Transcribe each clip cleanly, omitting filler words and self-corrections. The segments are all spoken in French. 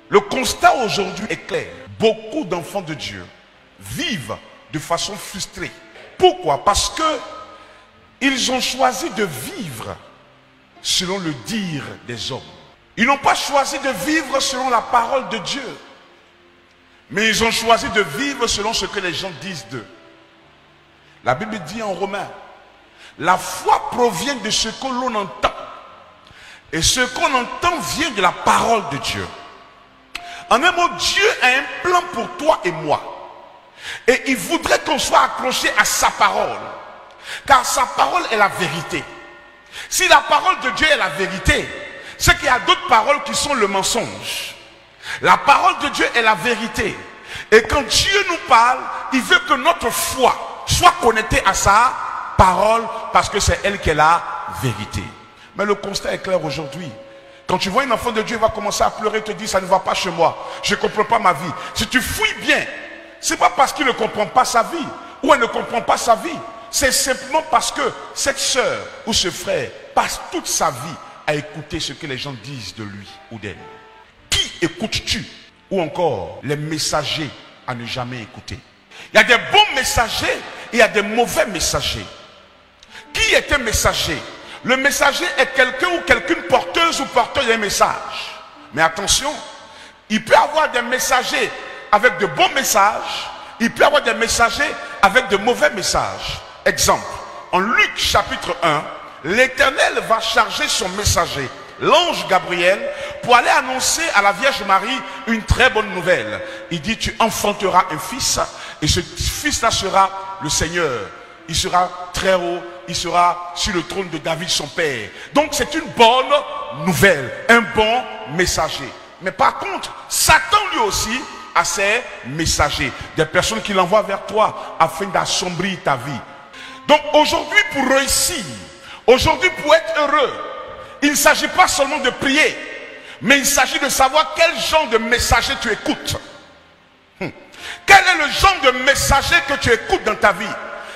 Le constat aujourd'hui est clair. Beaucoup d'enfants de Dieu vivent de façon frustrée. Pourquoi? Parce que ils ont choisi de vivre selon le dire des hommes. Ils n'ont pas choisi de vivre selon la parole de Dieu, mais ils ont choisi de vivre selon ce que les gens disent d'eux. La Bible dit en Romains, la foi provient de ce que l'on entend. Et ce qu'on entend vient de la parole de Dieu. En un mot, Dieu a un plan pour toi et moi. Et il voudrait qu'on soit accroché à sa parole. Car sa parole est la vérité. Si la parole de Dieu est la vérité, c'est qu'il y a d'autres paroles qui sont le mensonge. La parole de Dieu est la vérité. Et quand Dieu nous parle, il veut que notre foi soit connectée à sa parole, parce que c'est elle qui est la vérité. Mais le constat est clair aujourd'hui. Quand tu vois un enfant de Dieu, il va commencer à pleurer, te dire ça ne va pas chez moi, je ne comprends pas ma vie. Si tu fouilles bien, ce n'est pas parce qu'il ne comprend pas sa vie ou elle ne comprend pas sa vie. C'est simplement parce que cette sœur ou ce frère passe toute sa vie à écouter ce que les gens disent de lui ou d'elle. Qui écoutes-tu? Ou encore les messagers à ne jamais écouter. Il y a des bons messagers et il y a des mauvais messagers. Qui est un messager? Le messager est quelqu'un ou quelqu'une porteuse ou porteur d'un message. Mais attention, il peut y avoir des messagers avec de bons messages, il peut y avoir des messagers avec de mauvais messages. Exemple, en Luc chapitre 1, l'Éternel va charger son messager, l'ange Gabriel, pour aller annoncer à la Vierge Marie une très bonne nouvelle. Il dit, tu enfanteras un fils, et ce fils-là sera le Seigneur. Il sera très haut, il sera sur le trône de David son père. Donc c'est une bonne nouvelle, un bon messager. Mais par contre, Satan lui aussi a ses messagers, des personnes qui l'envoient vers toi afin d'assombrir ta vie. Donc aujourd'hui, pour réussir, aujourd'hui pour être heureux, il ne s'agit pas seulement de prier, mais il s'agit de savoir quel genre de messager tu écoutes. Quel est le genre de messager que tu écoutes dans ta vie?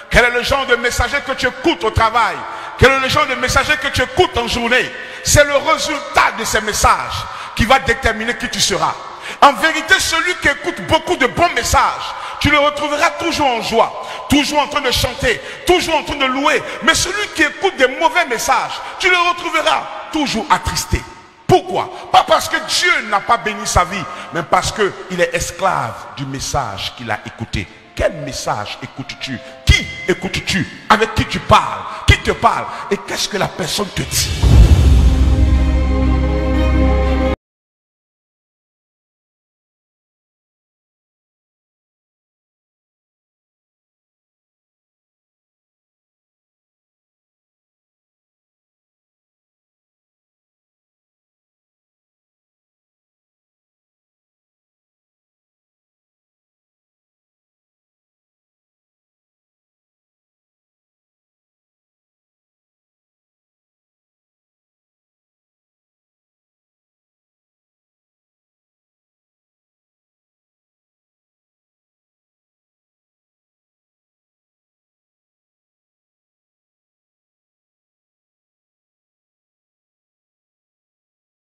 Quel est le genre de messager que tu écoutes au travail? Quel est le genre de messager que tu écoutes en journée? C'est le résultat de ces messages qui va déterminer qui tu seras. En vérité, celui qui écoute beaucoup de bons messages, tu le retrouveras toujours en joie, toujours en train de chanter, toujours en train de louer. Mais celui qui écoute des mauvais messages, tu le retrouveras toujours attristé. Pourquoi? Pas parce que Dieu n'a pas béni sa vie, mais parce qu'il est esclave du message qu'il a écouté. Quel message écoutes-tu? Qui écoutes-tu? Avec qui tu parles? Qui te parle? Et qu'est-ce que la personne te dit?